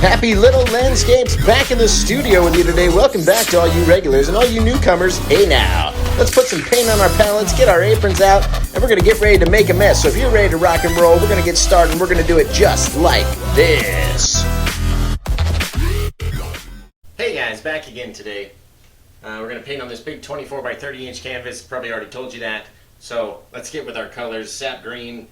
Happy Little Landscapes back in the studio with you today. Welcome back to all you regulars and all you newcomers. Hey now, let's put some paint on our palettes, get our aprons out, and we're going to get ready to make a mess. So if you're ready to rock and roll, we're going to get started and we're going to do it just like this. Hey guys, back again today. We're going to paint on this big 24 by 30 inch canvas. Probably already told you that. So let's get with our colors. Sap green,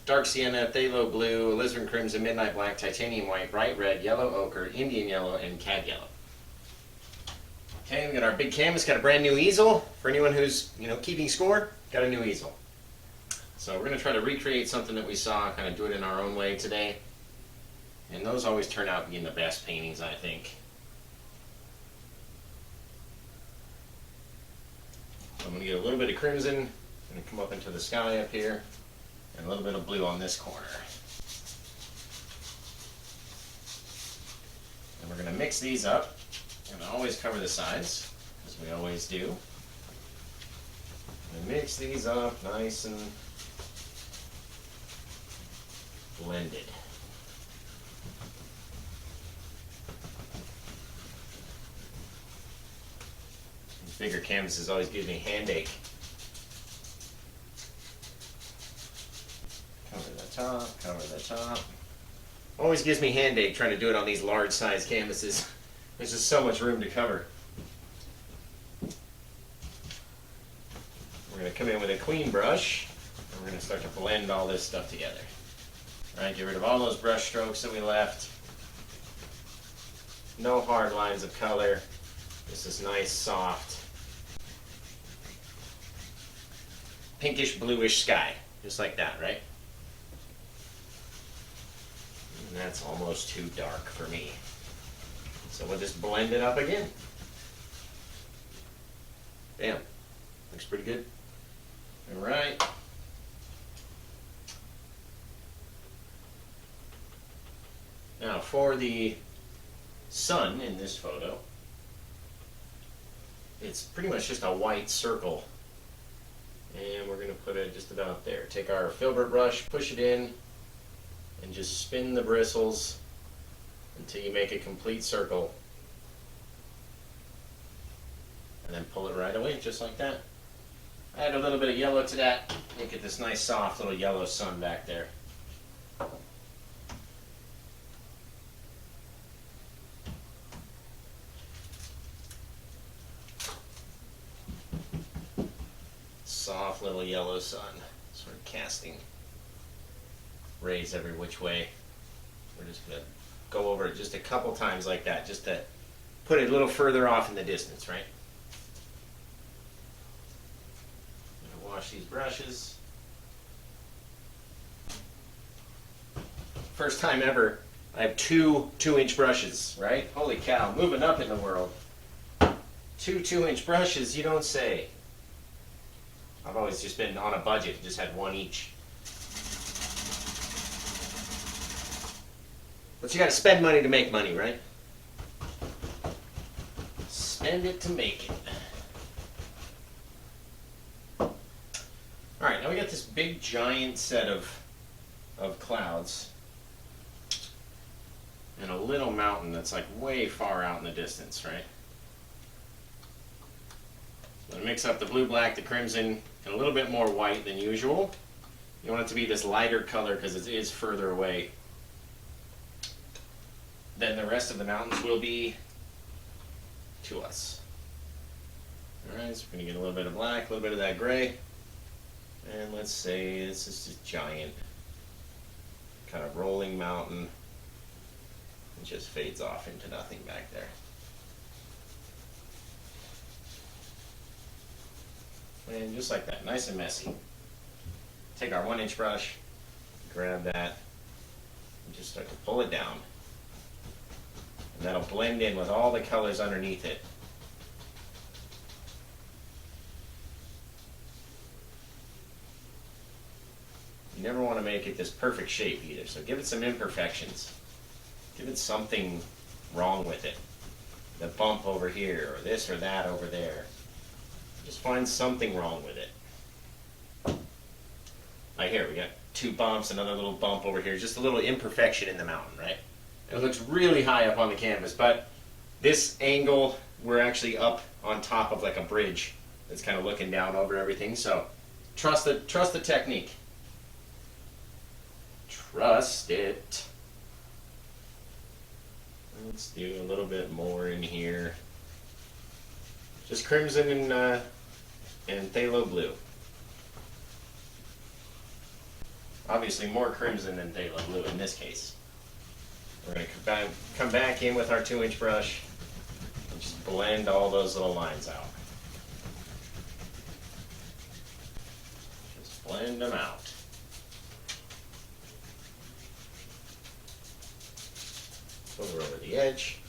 dark sienna, phthalo blue, alizarin crimson, midnight black, titanium white, bright red, yellow ochre, Indian yellow, and cad yellow. Okay, we got our big canvas, got a brand new easel. For anyone who's, keeping score, got a new easel. So we're going to try to recreate something that we saw, kind of do it in our own way today. And those always turn out being the best paintings, I think. So I'm going to get a little bit of crimson, and come up into the sky up here. And a little bit of blue on this corner. And we're going to mix these up. We're going to always cover the sides, as we always do. And mix these up nice and blended. These bigger canvases always give me a hand ache. Cover the top. Always gives me hand ache trying to do it on these large size canvases. There's just so much room to cover. We're going to come in with a clean brush and we're going to start to blend all this stuff together. Alright, get rid of all those brush strokes that we left. No hard lines of color. This is nice, soft, pinkish bluish sky. Just like that, right? And that's almost too dark for me. So we'll just blend it up again. Bam. Looks pretty good. Alright. Now for the sun in this photo, it's pretty much just a white circle. And we're going to put it just about there. Take our filbert brush, push it in, and just spin the bristles until you make a complete circle. And then pull it right away, just like that. Add a little bit of yellow to that, make it this nice soft little yellow sun back there. Soft little yellow sun, sort of casting rays every which way. We're just going to go over it just a couple times like that, just to put it a little further off in the distance, right? I'm going to wash these brushes. First time ever, I have two 2-inch brushes, right? Holy cow, moving up in the world. Two 2-inch brushes, you don't say. I've always just been on a budget, just had one each. But you got to spend money to make money, right? Spend it to make it. Alright, now we got this big giant set of clouds. And a little mountain that's like way far out in the distance, right? So mix up the blue, black, the crimson, and a little bit more white than usual. You want it to be this lighter color because it is further away than the rest of the mountains will be to us. Alright, so we're going to get a little bit of black, a little bit of that gray. And let's say this is this giant kind of rolling mountain. It just fades off into nothing back there. And just like that, nice and messy. Take our 1-inch brush, grab that, and just start to pull it down. And that'll blend in with all the colors underneath it. You never want to make it this perfect shape either, so give it some imperfections. Give it something wrong with it. The bump over here, or this or that over there. Just find something wrong with it. Right here, we got 2 bumps, another little bump over here, just a little imperfection in the mountain, right? It looks really high up on the canvas, but this angle, we're actually up on top of like a bridge that's kind of looking down over everything. So trust the technique. Trust it. Let's do a little bit more in here. Just crimson and phthalo blue. Obviously more crimson than phthalo blue in this case. We're going to come back in with our 2-inch brush and just blend all those little lines out. Just blend them out. Over the edge.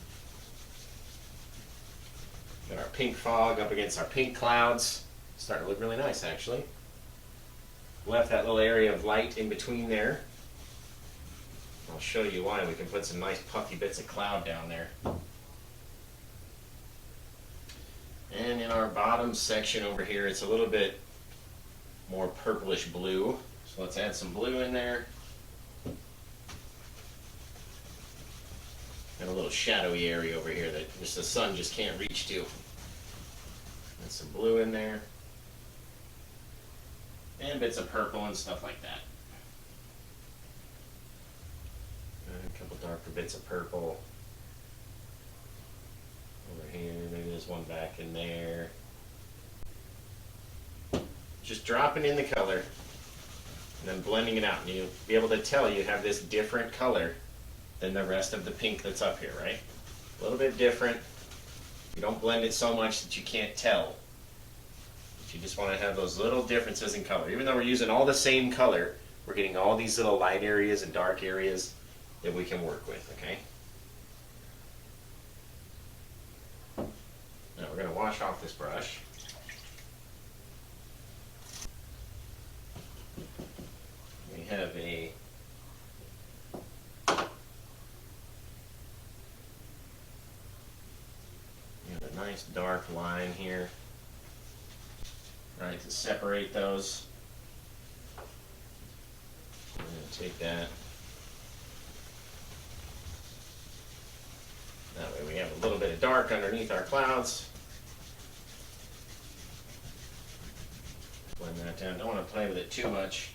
Got our pink fog up against our pink clouds. Starting to look really nice, actually. Left that little area of light in between there. I'll show you why. We can put some nice puffy bits of cloud down there. And in our bottom section over here, it's a little bit more purplish blue. So let's add some blue in there. And a little shadowy area over here that just the sun just can't reach to. And some blue in there. And bits of purple and stuff like that. And a couple darker bits of purple. Over here, maybe there's one back in there. Just dropping in the color and then blending it out. And you'll be able to tell you have this different color than the rest of the pink that's up here, right? A little bit different. You don't blend it so much that you can't tell. But you just want to have those little differences in color. Even though we're using all the same color, we're getting all these little light areas and dark areas that we can work with, okay? Now we're going to wash off this brush. We have a nice dark line here, right, to separate those. I'm going to take that. That way we have a little bit of dark underneath our clouds. Blend that down. Don't want to play with it too much,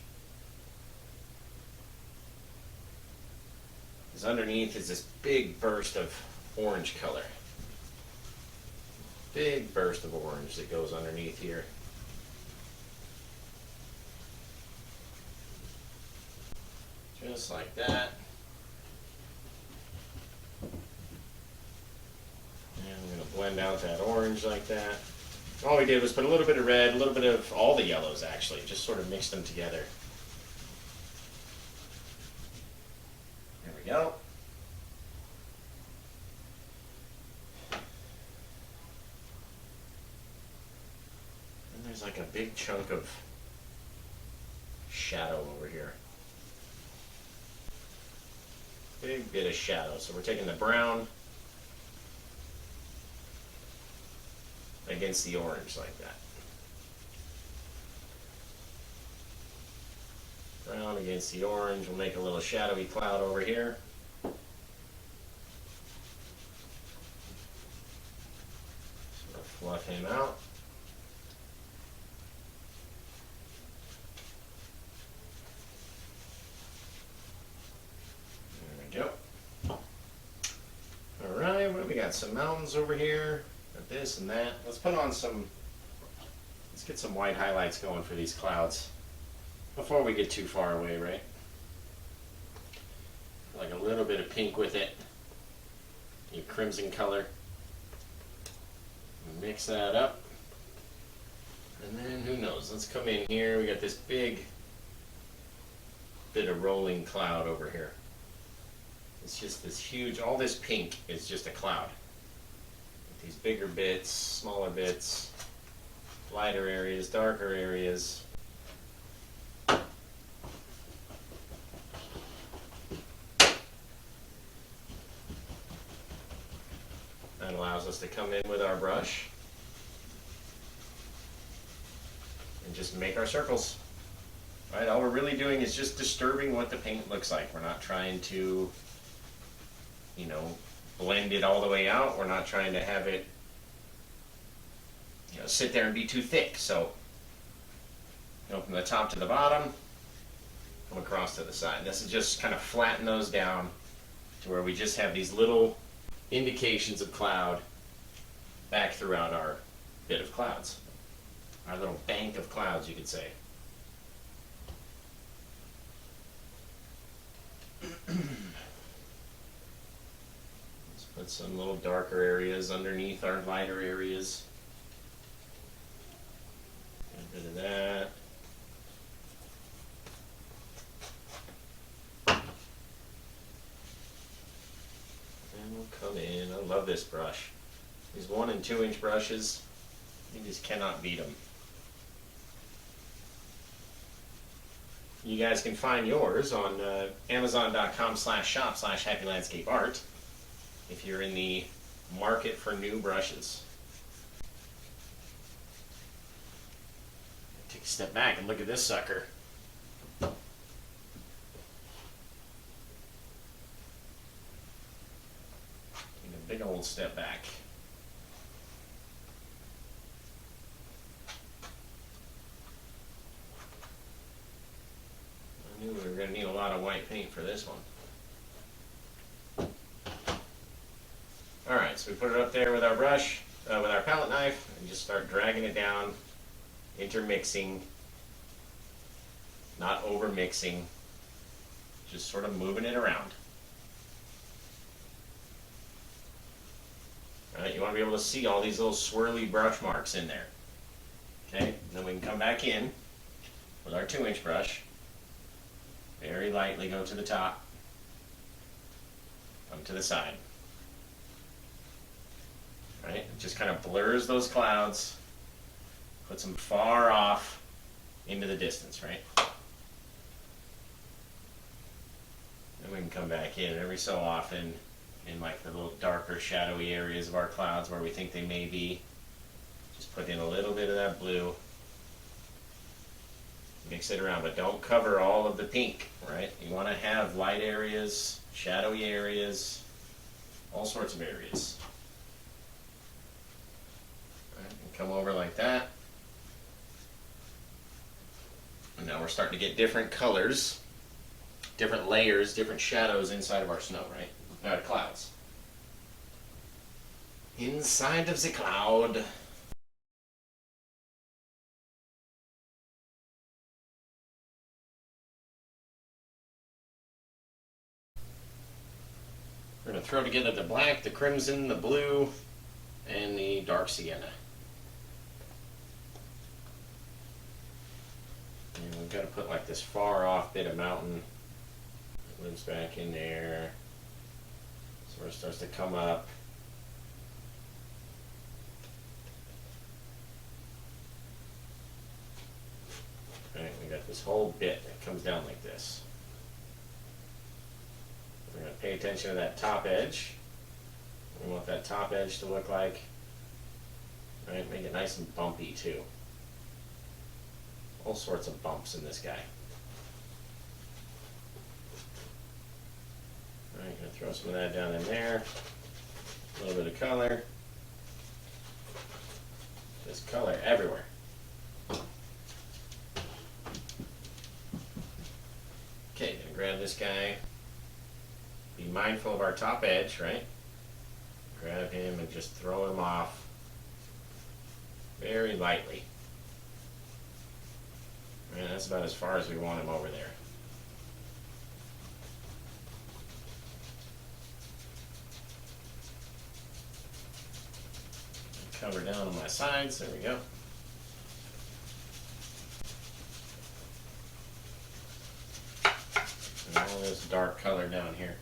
because underneath is this big burst of orange color. Big burst of orange that goes underneath here. Just like that. And I'm going to blend out that orange like that. All we did was put a little bit of red, a little bit of all the yellows actually, just sort of mix them together. There we go. There's like a big chunk of shadow over here. Big bit of shadow. So we're taking the brown against the orange like that. Brown against the orange. We'll make a little shadowy cloud over here. Sort of fluff him out. Some mountains over here, got this and that. Let's get some white highlights going for these clouds before we get too far away, right? Like a little bit of pink with it, a crimson color. Mix that up, and then who knows? Let's come in here. We got this big bit of rolling cloud over here. It's just this huge, all this pink is just a cloud. These bigger bits, smaller bits, lighter areas, darker areas. That allows us to come in with our brush and just make our circles. Right? All we're really doing is just disturbing what the paint looks like. We're not trying to you know, blend it all the way out. We're not trying to have it, you know, sit there and be too thick. So, you know, from the top to the bottom, come across to the side. This is just kind of flatten those down to where we just have these little indications of cloud back throughout our bit of clouds. Our little bank of clouds, you could say. Let's put some little darker areas underneath our lighter areas. Get rid of that. And we'll come in. I love this brush. These 1 and 2 inch brushes, you just cannot beat them. You guys can find yours on Amazon.com/shop/happylandscapeart if you're in the market for new brushes. Take a step back and look at this sucker. Take a big old step back. I knew we were going to need a lot of white paint for this one. Alright, so we put it up there with our brush, with our palette knife, and just start dragging it down, intermixing, not over mixing, just sort of moving it around. Alright, you want to be able to see all these little swirly brush marks in there. Okay, then we can come back in with our 2 inch brush. Very lightly go to the top, come to the side. Right? It just kind of blurs those clouds, puts them far off into the distance, right? Then we can come back in every so often in like the little darker shadowy areas of our clouds where we think they may be. Just put in a little bit of that blue. Mix it around, but don't cover all of the pink, right? You want to have light areas, shadowy areas, all sorts of areas. Right, and come over like that. And now we're starting to get different colors, different layers, different shadows inside of our snow, right? Clouds. Inside of the cloud. We're going to throw together the black, the crimson, the blue, and the dark sienna. And we've got to put like this far off bit of mountain that lives back in there. Sort of starts to come up. Right, we got this whole bit that comes down like this. We're going to pay attention to that top edge. We want that top edge to look like, right, make it nice and bumpy too. All sorts of bumps in this guy. All right, going to throw some of that down in there. A little bit of color. Just color everywhere. Okay, going to grab this guy. Be mindful of our top edge, right? Grab him and just throw him off very lightly. And that's about as far as we want him over there. Cover down on my sides, there we go. And all this dark color down here.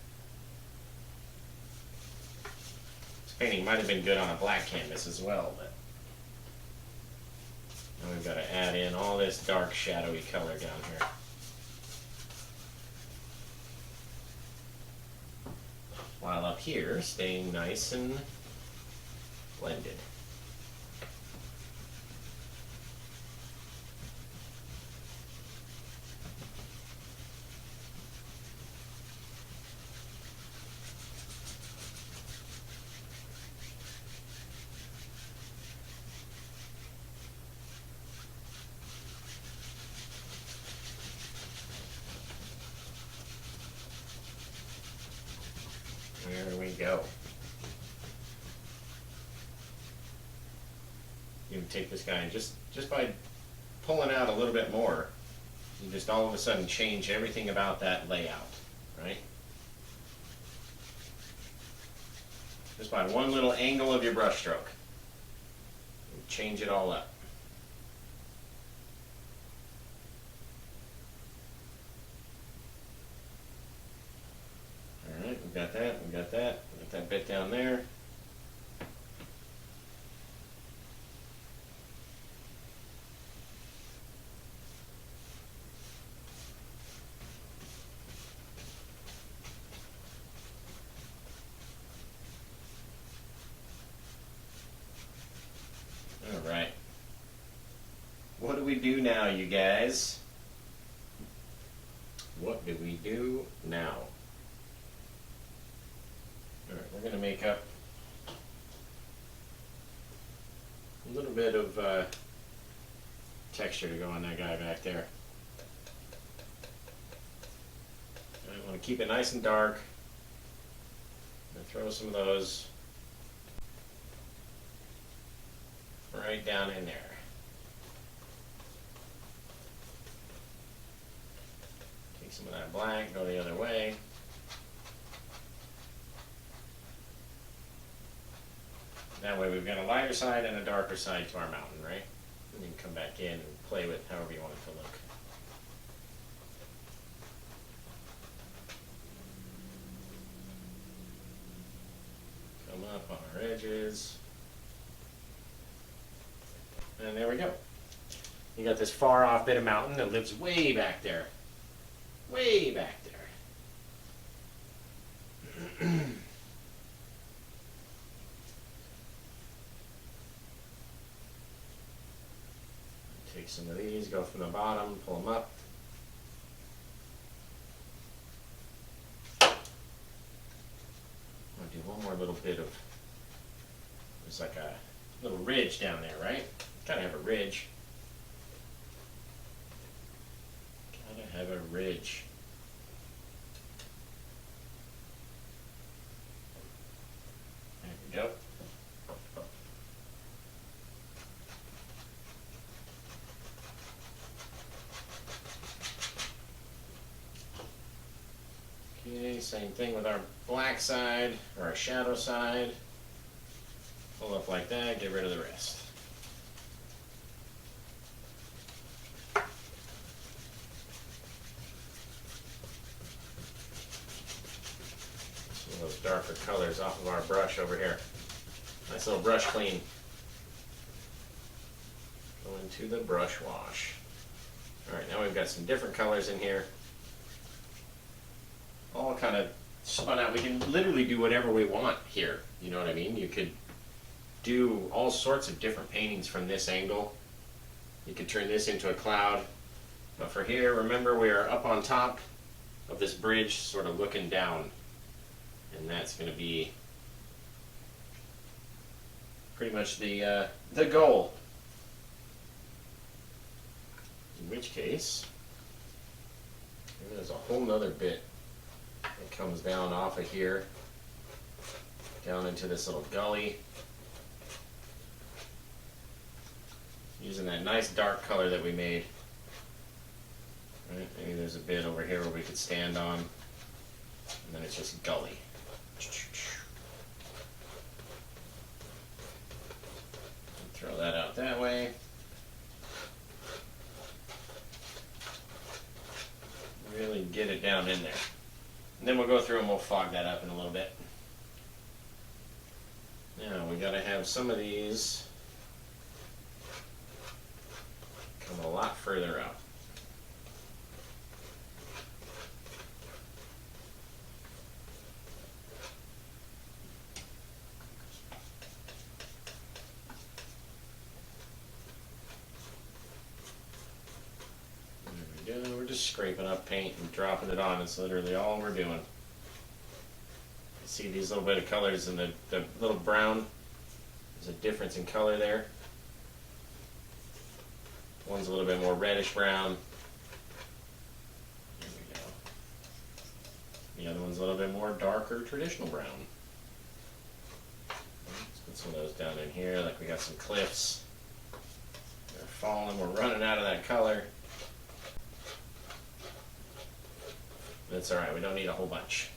This painting might have been good on a black canvas as well, but now we've got to add in all this dark shadowy color down here. While up here, staying nice and blended. go. You can take this guy and just by pulling out a little bit more, you just all of a sudden change everything about that layout, right? Just by one little angle of your brush stroke. Change it all up. Alright, we've got that, we've got that. We've got that bit down there. Alright. What do we do now, you guys? What do we do now? Alright, we're going to make up a little bit of texture to go on that guy back there. I want to keep it nice and dark. I'm going to throw some of those right down in there. Take some of that black, go the other way. That way we've got a lighter side and a darker side to our mountain, right? And you can come back in and play with however you want it to look. Come up on our edges. And there we go. You got this far off bit of mountain that lives way back there. Way back there. Take some of these, go from the bottom, pull them up. I'm going to do one more little bit of, there's like a little ridge down there, right? Gotta have a ridge. Gotta have a ridge. There we go. Okay, same thing with our black side, or our shadow side. Pull up like that, get rid of the rest. Some of those darker colors off of our brush over here. Nice little brush clean. Go into the brush wash. Alright, now we've got some different colors in here. All kind of spun out. We can literally do whatever we want here. You know what I mean? You could do all sorts of different paintings from this angle. You could turn this into a cloud. But for here, remember we are up on top of this bridge, sort of looking down. And that's going to be pretty much the goal. In which case, there's a whole nother bit that comes down off of here, down into this little gully. Using that nice dark color that we made. Right, maybe there's a bit over here where we could stand on, and then it's just gully. Throw that out that way. Really get it down in there. And then we'll go through and we'll fog that up in a little bit. Now we got to have some of these come a lot further up. We're just scraping up paint and dropping it on. It's literally all we're doing. See these little bit of colors in the little brown? There's a difference in color there. One's a little bit more reddish brown. There we go. The other one's a little bit more darker traditional brown. Put some of those down in here, like we got some cliffs. They're falling, we're running out of that color. That's alright, we don't need a whole bunch.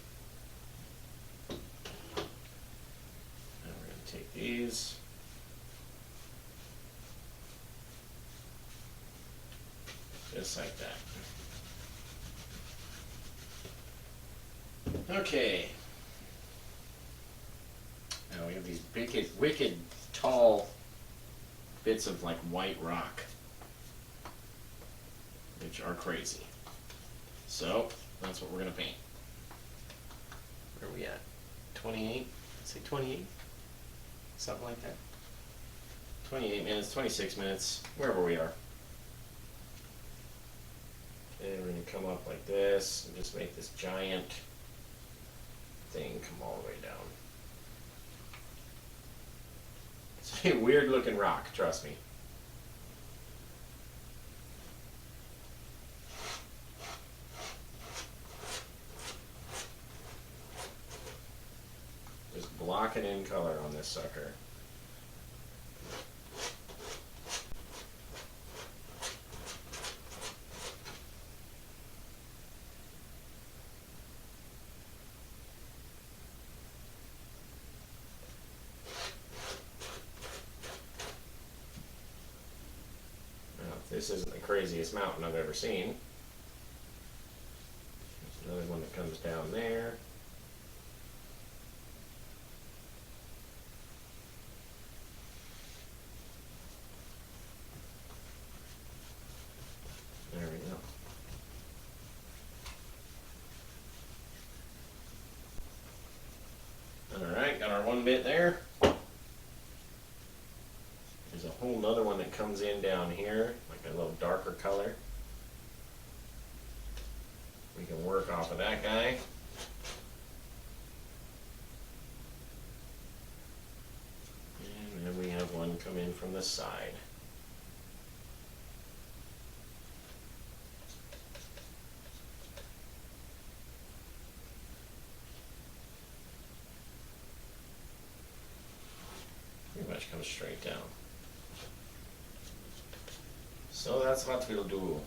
Now we're going to take these. Just like that. Okay. Now we have these wicked tall bits of like white rock, which are crazy. So that's what we're gonna paint. Where are we at? 28? Say 28? Something like that. 28 minutes, 26 minutes, wherever we are. And we're going to come up like this and just make this giant thing come all the way down. It's a weird looking rock, trust me. Just blocking in color on this sucker. This isn't the craziest mountain I've ever seen. There's another one that comes down there. There we go. Alright, got our one bit there. There's a whole nother one that comes in down here, like a little darker color. We can work off of that guy. And then we have one come in from the side. Pretty much comes straight down. So that's what we'll do.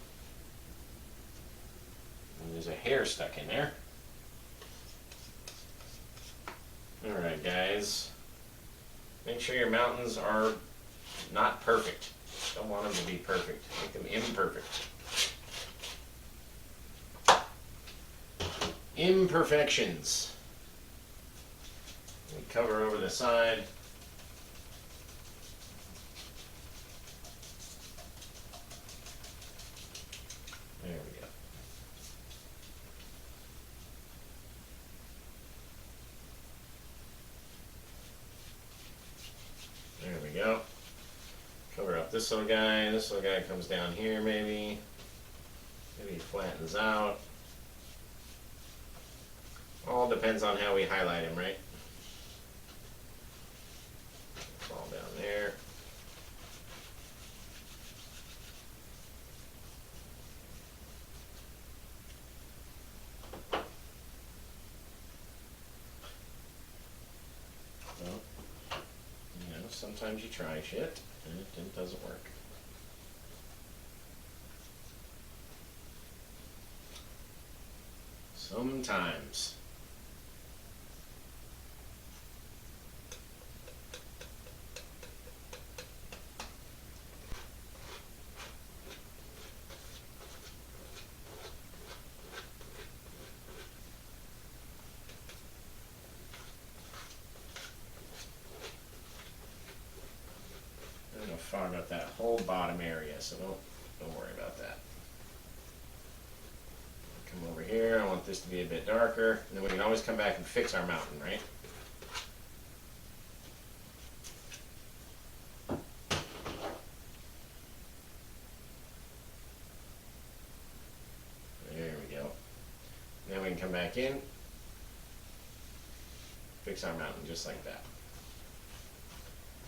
And there's a hair stuck in there. Alright guys, make sure your mountains are not perfect. Don't want them to be perfect. Make them imperfect. Imperfections. We cover over the side. There we go. There we go. Cover up this little guy. This little guy comes down here maybe. Maybe he flattens out. All depends on how we highlight him, right? Fall down there. Well, you know, sometimes you try shit and it doesn't work. Sometimes. I'm gonna fog up that whole bottom area, so don't worry about that. Come over here, I want this to be a bit darker, and then we can always come back and fix our mountain, right? There we go. Then we can come back in, fix our mountain just like that.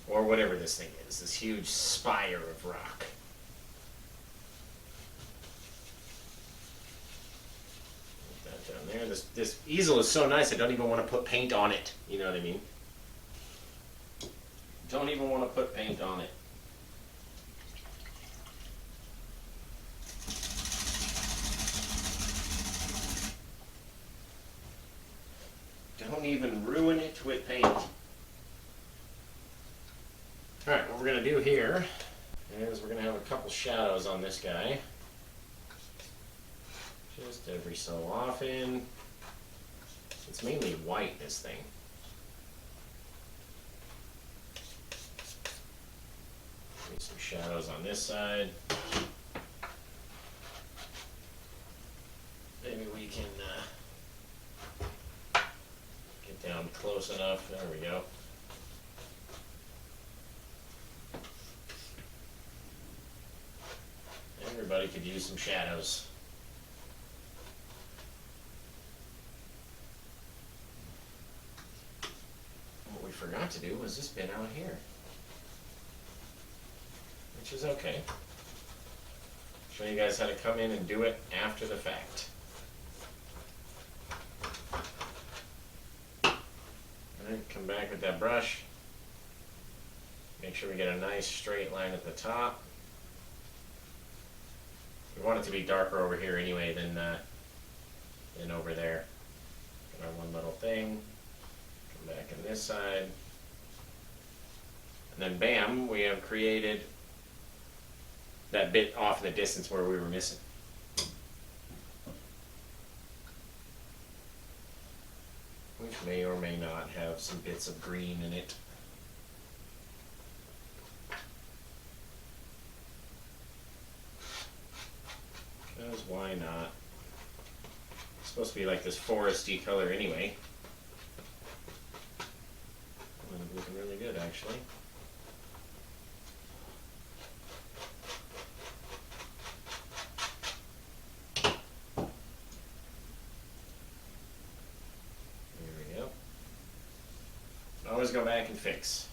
Or whatever this thing is, this huge spire of rock. Put that down there. This easel is so nice I don't even want to put paint on it. You know what I mean? Don't even want to put paint on it. Don't even ruin it with paint. Alright, what we're going to do here is we're going to have a couple shadows on this guy. Just every so often. It's mainly white, this thing. Need some shadows on this side. Maybe we can get down close enough. There we go. Everybody could use some shadows. What we forgot to do was this bit out here, which is okay. Show you guys how to come in and do it after the fact. Alright, come back with that brush. Make sure we get a nice straight line at the top. We want it to be darker over here anyway than over there. Get our one little thing. Come back on this side. And then bam, we have created that bit off in the distance where we were missing. Which may or may not have some bits of green in it. Because why not? It's supposed to be like this foresty color anyway. It's looking really good, actually. There we go. Always go back and fix.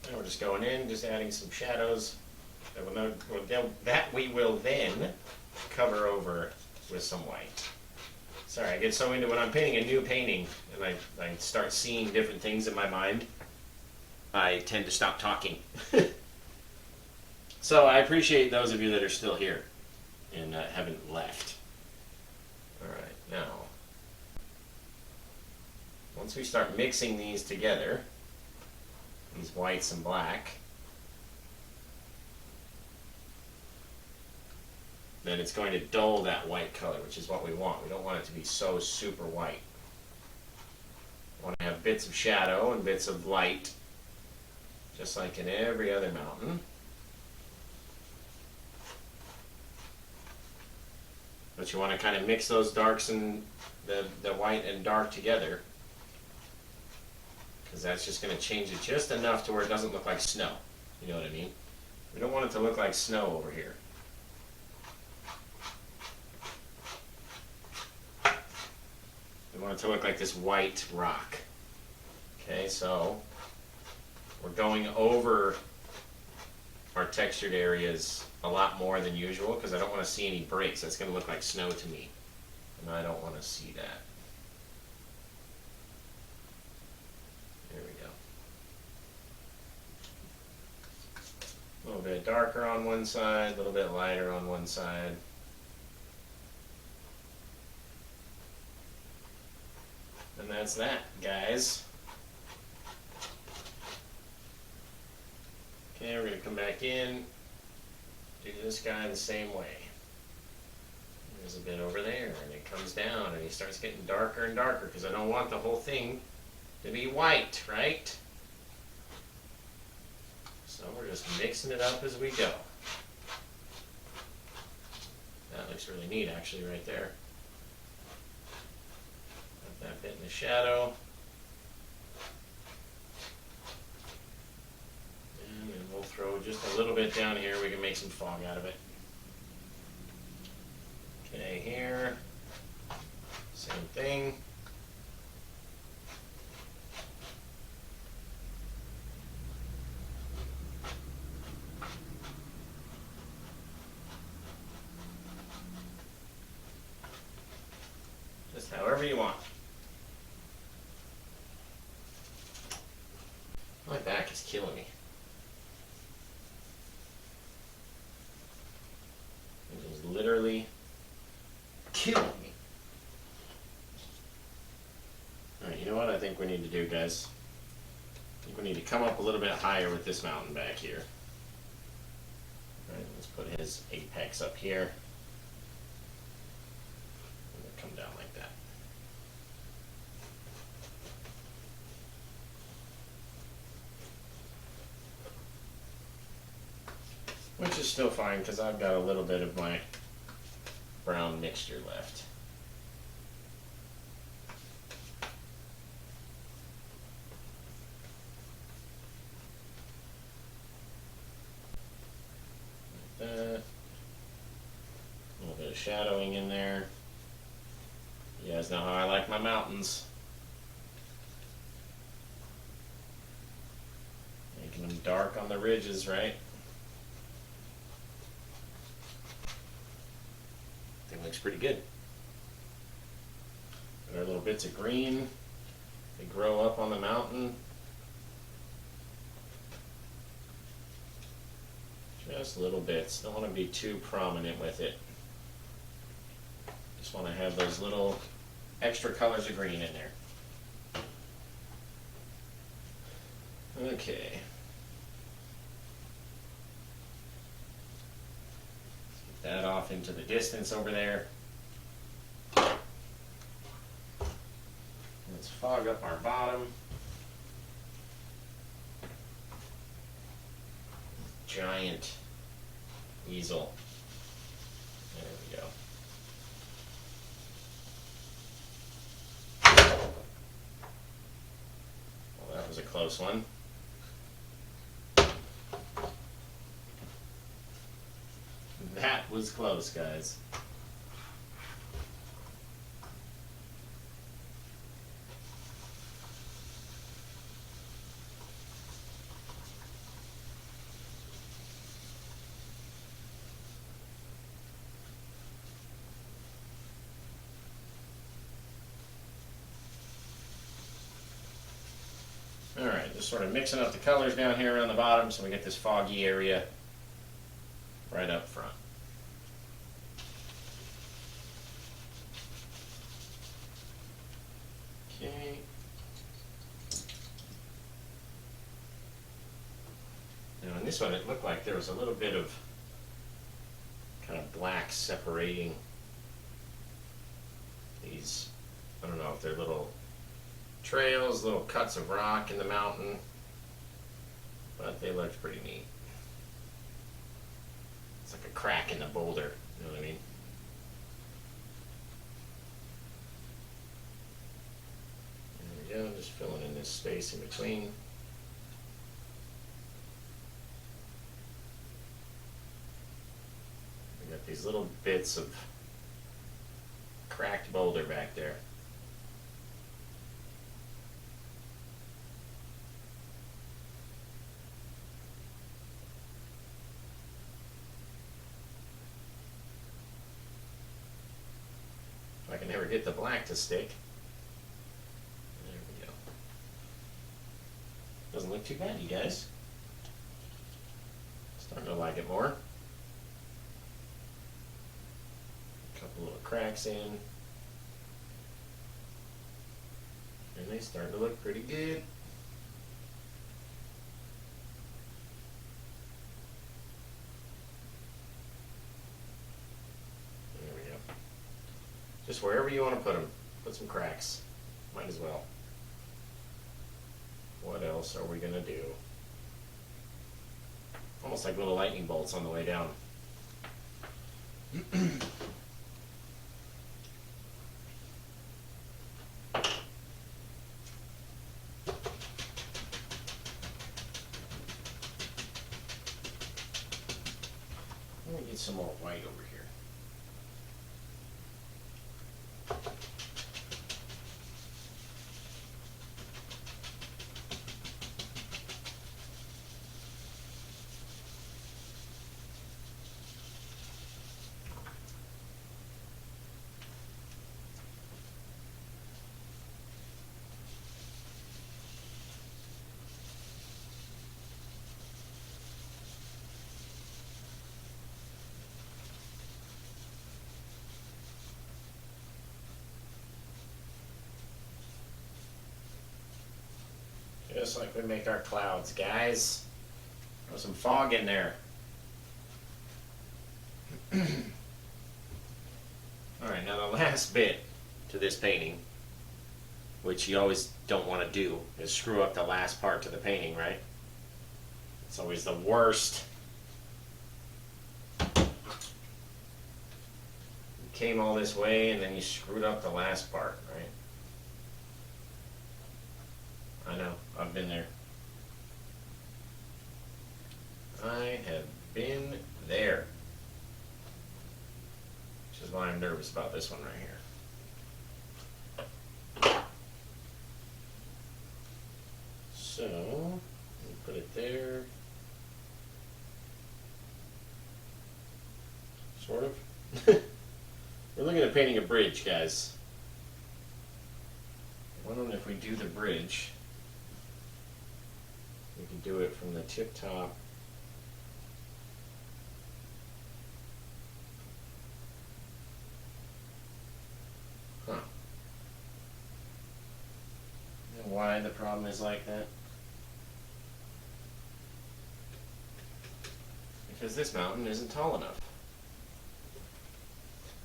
And we're just going in, just adding some shadows that we will then cover over with some white. Sorry, I get so into when I'm painting a new painting and I start seeing different things in my mind, I tend to stop talking. So I appreciate those of you that are still here and haven't left. Alright, now, once we start mixing these together, these whites and black, then it's going to dull that white color, which is what we want. We don't want it to be so super white. We want to have bits of shadow and bits of light, just like in every other mountain. But you want to kind of mix those darks and the white and dark together, because that's just going to change it just enough to where it doesn't look like snow. You know what I mean? We don't want it to look like snow over here. We want it to look like this white rock. Okay, so we're going over our textured areas a lot more than usual because I don't want to see any breaks. That's going to look like snow to me, and I don't want to see that. There we go. A little bit darker on one side, a little bit lighter on one side. And that's that, guys. Okay, we're going to come back in, do this guy the same way. There's a bit over there, and it comes down, and he starts getting darker and darker, because I don't want the whole thing to be white, right? So we're just mixing it up as we go. That looks really neat actually right there. Got that bit in the shadow. And then we'll throw just a little bit down here. We can make some fog out of it. Okay, here. Same thing. Just however you want. My back is killing me. It is literally killing me. Alright, you know what I think we need to do, guys? I think we need to come up a little bit higher with this mountain back here. Alright, let's put his apex up here. And then come down like that. Which is still fine because I've got a little bit of my brown mixture left. Like that. A little bit of shadowing in there. You guys know how I like my mountains. Making them dark on the ridges, right? Looks pretty good. Got our little bits of green. They grow up on the mountain. Just little bits. Don't want to be too prominent with it. Just want to have those little extra colors of green in there. Okay. That off into the distance over there. Let's fog up our bottom. Giant easel. There we go. Well, that was a close one. That was close, guys. All right, just sort of mixing up the colors down here around the bottom so we get this foggy area right up front. Okay. Now in this one it looked like there was a little bit of kind of black separating these, I don't know if they're little trails, little cuts of rock in the mountain, but they looked pretty neat. It's like a crack in the boulder, you know what I mean? There we go, just filling in this space in between. We got these little bits of cracked boulder back there. I can never get the black to stick. There we go. Doesn't look too bad, you guys. Starting to like it more. A couple little cracks in. And they start to look pretty good. Just wherever you want to put them. Put some cracks. Might as well. What else are we going to do? Almost like little lightning bolts on the way down. Let me get some more white over here. Just like we make our clouds, guys. Throw some fog in there. Alright, now the last bit to this painting, which you always don't want to do, is screw up the last part to the painting, right? It's always the worst. You came all this way and then you screwed up the last part, right? I know, I've been there. I have been there. Which is why I'm nervous about this one right here. So, we put it there. Sort of. We're looking at painting a bridge, guys. I'm wondering if we do the bridge, we can do it from the tip top why the problem is like that? Because this mountain isn't tall enough.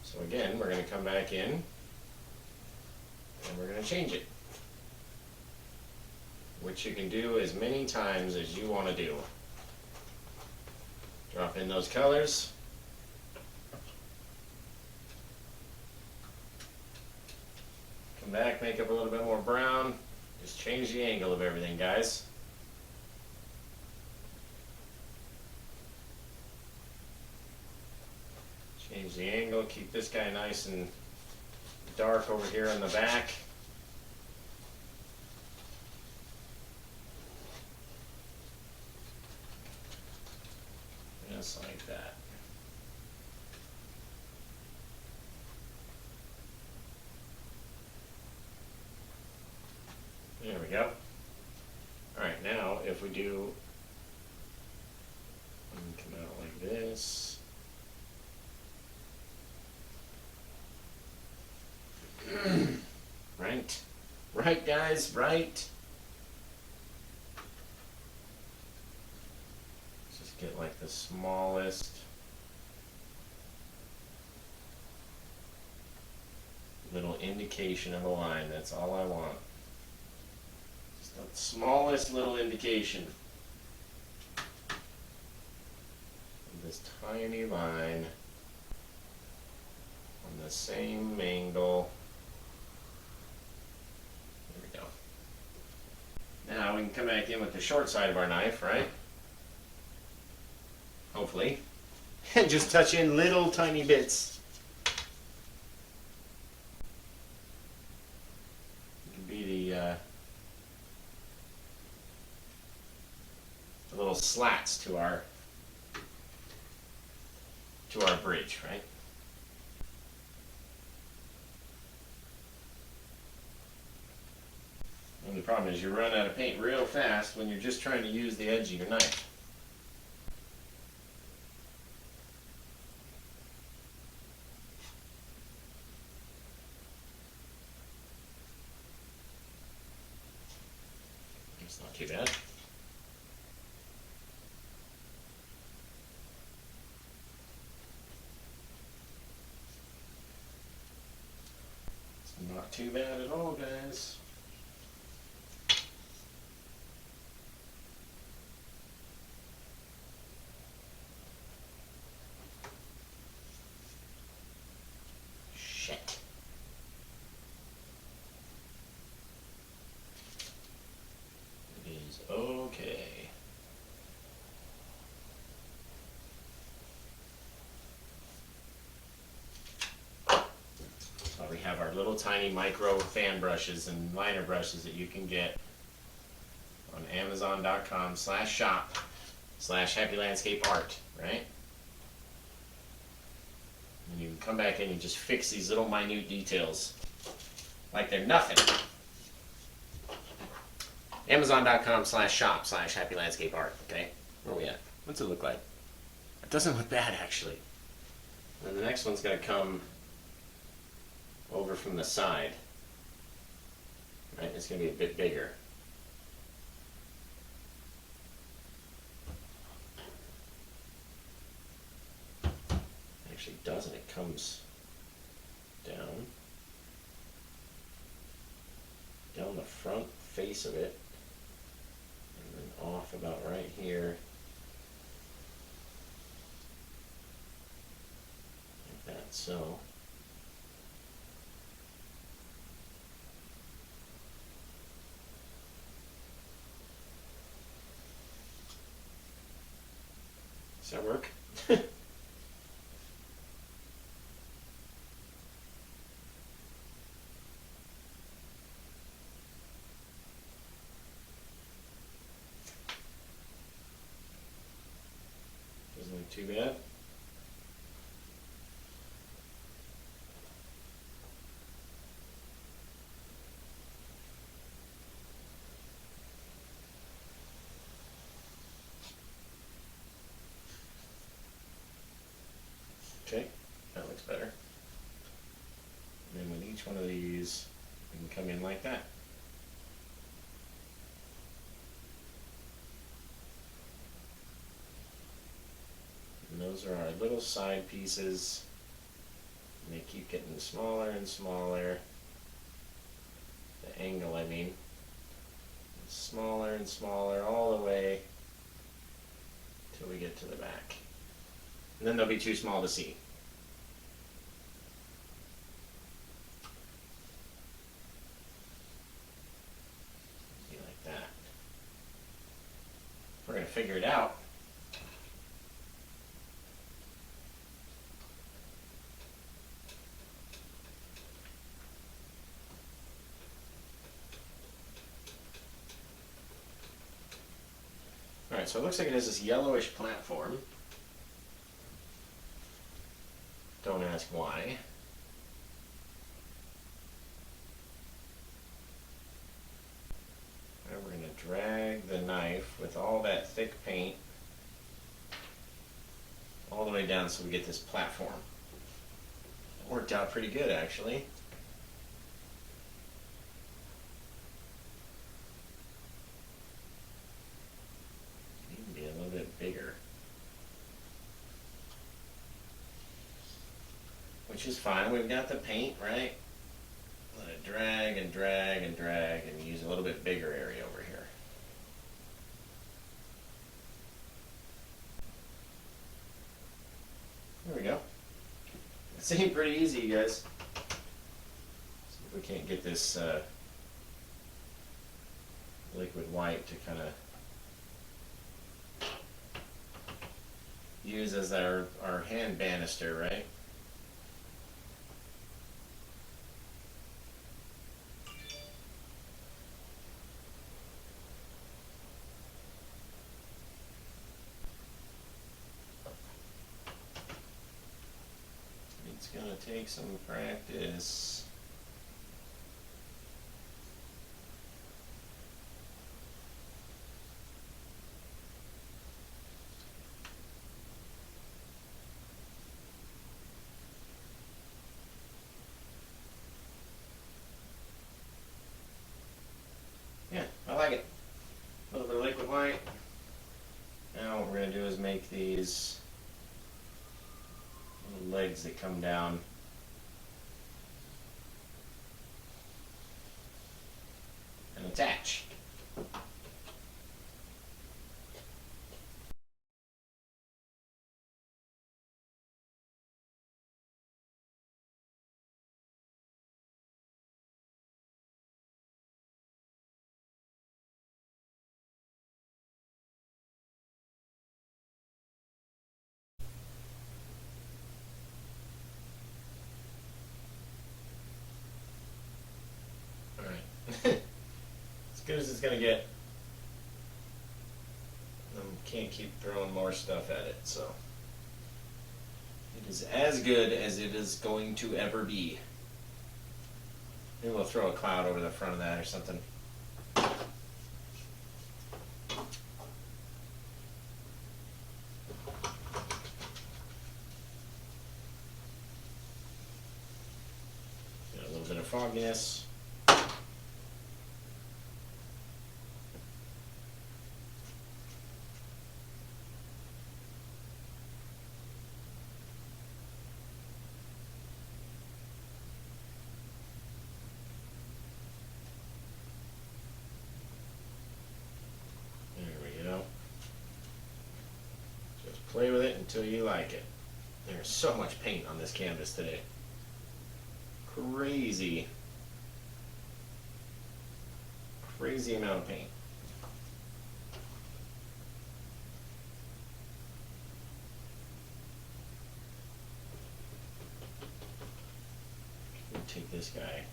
So again, we're going to come back in and we're going to change it. Which you can do as many times as you want to do. Drop in those colors. Come back, make up a little bit more brown. Just change the angle of everything, guys. Change the angle, keep this guy nice and dark over here in the back. Just like that. There we go. Alright, now if we do, come out like this. Right. Right, guys, right. Let's just get like the smallest little indication of a line. That's all I want. The smallest little indication of this tiny line on the same angle. There we go. Now we can come back in with the short side of our knife, right? Hopefully. And just touch in little tiny bits. It can be the little slats to our bridge, right? And the problem is you run out of paint real fast when you're just trying to use the edge of your knife. It's not too bad. Not too bad at all, guys. Okay. We have our little tiny micro fan brushes and liner brushes that you can get on Amazon.com/shop/happylandscapeart, right? And you can come back in and just fix these little minute details like they're nothing. Amazon.com/shop/happylandscapeart, okay? Where are we at? What's it look like? It doesn't look bad, actually. And the next one's going to come over from the side. Right? It's going to be a bit bigger. It actually doesn't. It comes down the front face of it, and then off about right here. Like that, so. Does that work? Doesn't look too bad. Okay, that looks better. And then with each one of these, we can come in like that. And those are our little side pieces. And they keep getting smaller and smaller. The angle, I mean. Smaller and smaller all the way till we get to the back. And then they'll be too small to see. Be like that. We're going to figure it out. Alright, so it looks like it has this yellowish platform. Don't ask why. And we're going to drag the knife with all that thick paint all the way down so we get this platform. It worked out pretty good, actually. Even be a little bit bigger. Which is fine. We've got the paint, right? Let it drag and drag and drag and use a little bit bigger area over here. There we go. It seemed pretty easy, you guys. See if we can't get this liquid white to kind of use as our hand banister, right? It's going to take some practice. Yeah, I like it. A little bit of liquid white. Now what we're going to do is make these little legs that come down and attach. As good as it's gonna get. Can't keep throwing more stuff at it, so it is as good as it is going to ever be. Maybe we'll throw a cloud over the front of that or something. Got a little bit of fogginess. Play with it until you like it. There's so much paint on this canvas today. Crazy. Crazy amount of paint. Let me take this guy,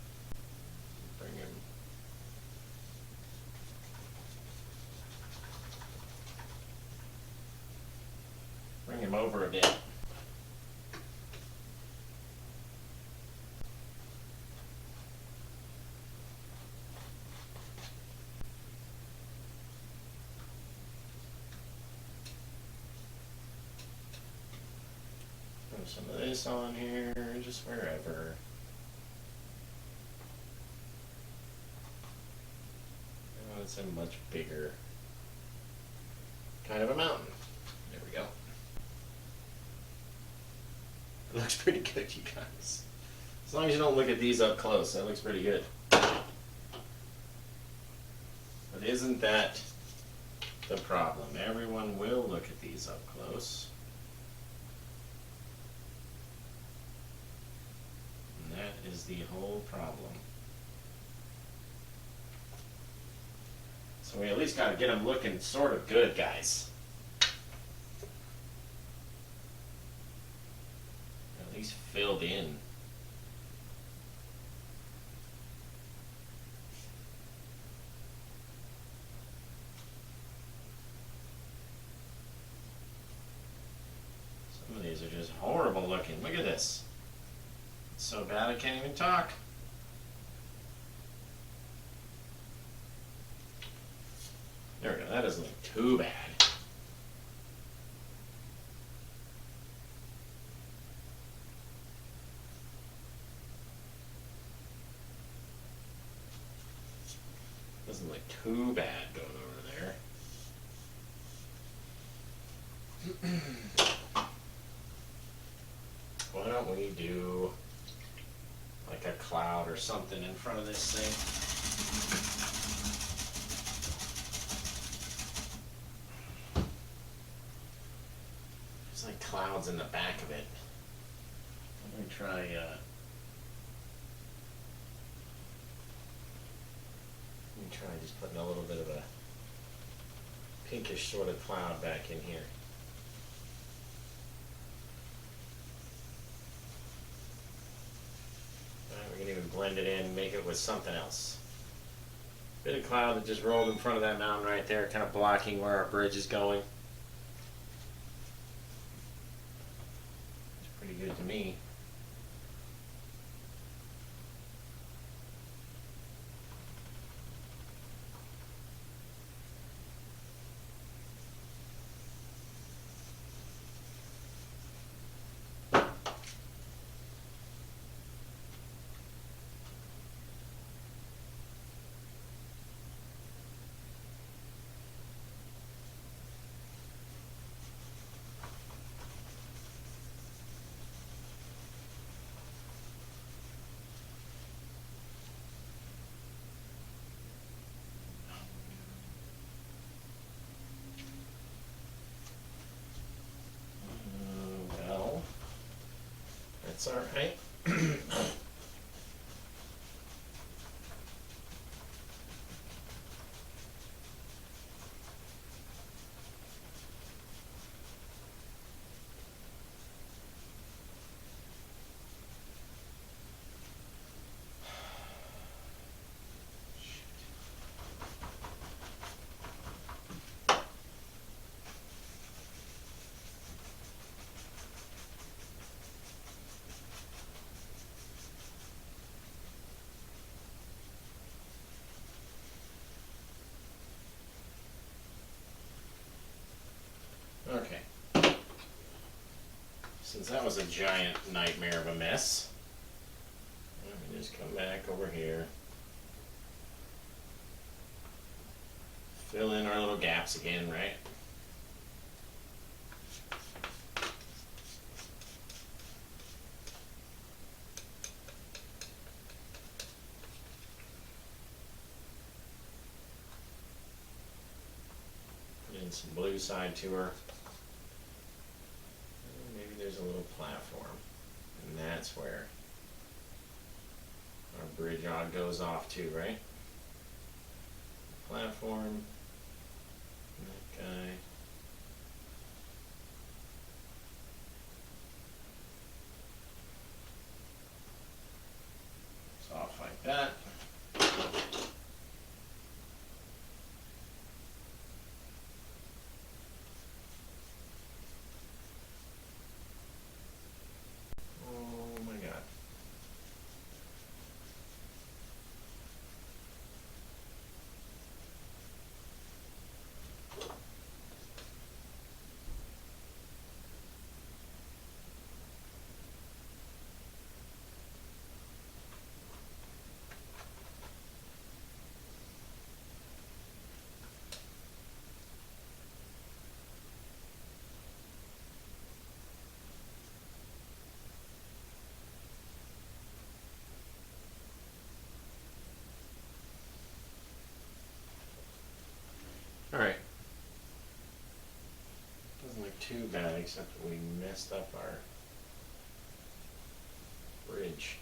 bring him. Bring him over a bit. Throw some of this on here, just wherever. Oh, it's a much bigger kind of a mountain. There we go. It looks pretty good, you guys. As long as you don't look at these up close, that looks pretty good. But isn't that the problem? Everyone will look at these up close. And that is the whole problem. So we at least got to get them looking sort of good, guys. At least filled in. Some of these are just horrible looking. Look at this. It's so bad I can't even talk. There we go. That doesn't look too bad. Doesn't look too bad going over there. Why don't we do like a cloud or something in front of this thing? There's like clouds in the back of it. Let me try just putting a little bit of a pinkish sort of cloud back in here. Alright, we can even blend it in, make it with something else. Bit of cloud that just rolled in front of that mountain right there, kind of blocking where our bridge is going. It's pretty good to me. That's all right. Since that was a giant nightmare of a mess, let me just come back over here. Fill in our little gaps again, right? Put in some blue side to her. Maybe there's a little platform, and that's where our bridge rod goes off to, right? Platform. That guy. It's off like that. Oh my God. Alright. Doesn't look too bad, except that we messed up our bridge.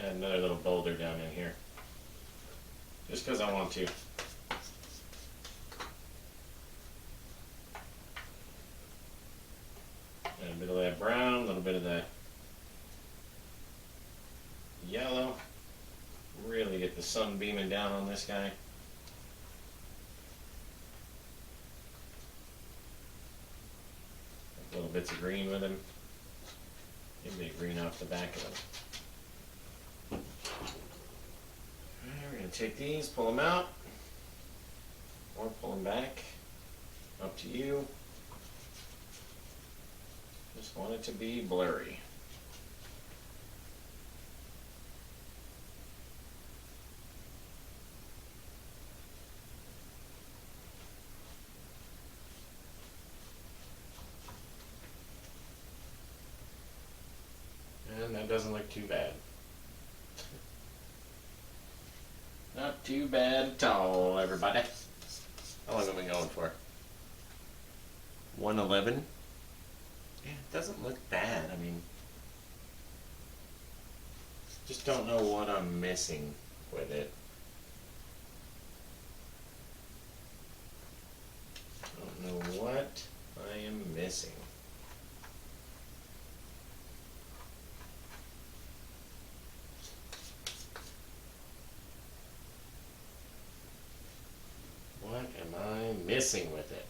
Add another little boulder down in here, just because I want to. Add a bit of that brown, a little bit of that yellow. Really get the sun beaming down on this guy. Little bits of green with him. Maybe a bit of green off the back of him. We're going to take these, pull them out, or pull them back. Up to you. Just want it to be blurry. And that doesn't look too bad. Not too bad at all, everybody. How long have we been going for? 111? Yeah, it doesn't look bad. I mean, just don't know what I'm missing with it. Don't know what I am missing. What am I missing with it?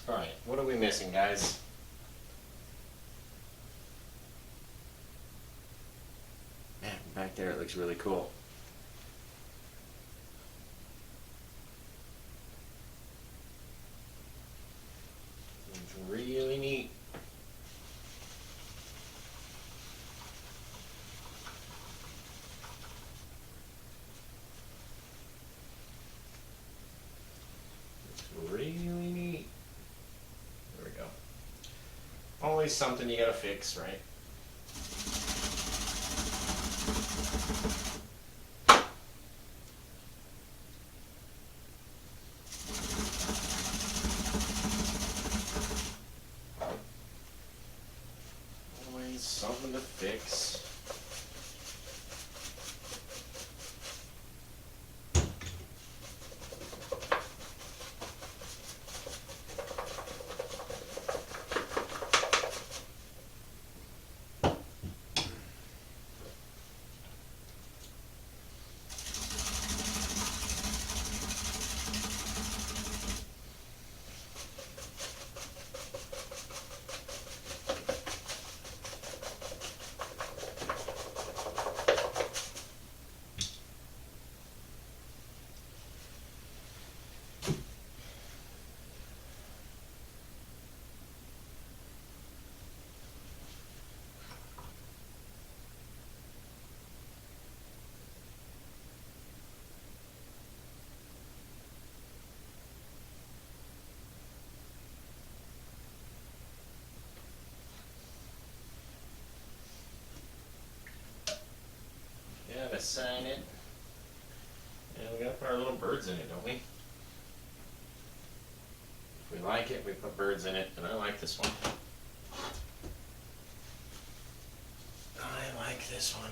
Alright, what are we missing, guys? Man, back there it looks really cool. It's really neat. always something you gotta fix, right? Always something to fix. Gotta sign it. And we gotta put our little birds in it, don't we? If we like it, we put birds in it, and I like this one. I like this one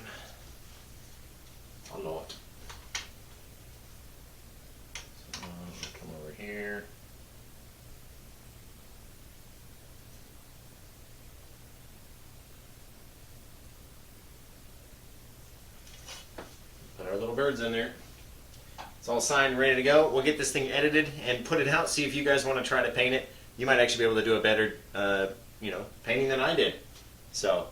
a lot. So come over here. Put our little birds in there. It's all signed and ready to go. We'll get this thing edited and put it out. See if you guys want to try to paint it. You might actually be able to do a better, painting than I did. So,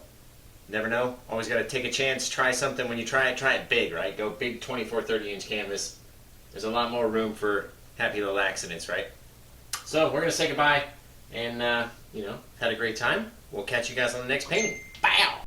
never know. Always got to take a chance. Try something. When you try it big, right? Go big 24, 30-inch canvas. There's a lot more room for happy little accidents, right? So, we're going to say goodbye and, had a great time. We'll catch you guys on the next painting. Bow!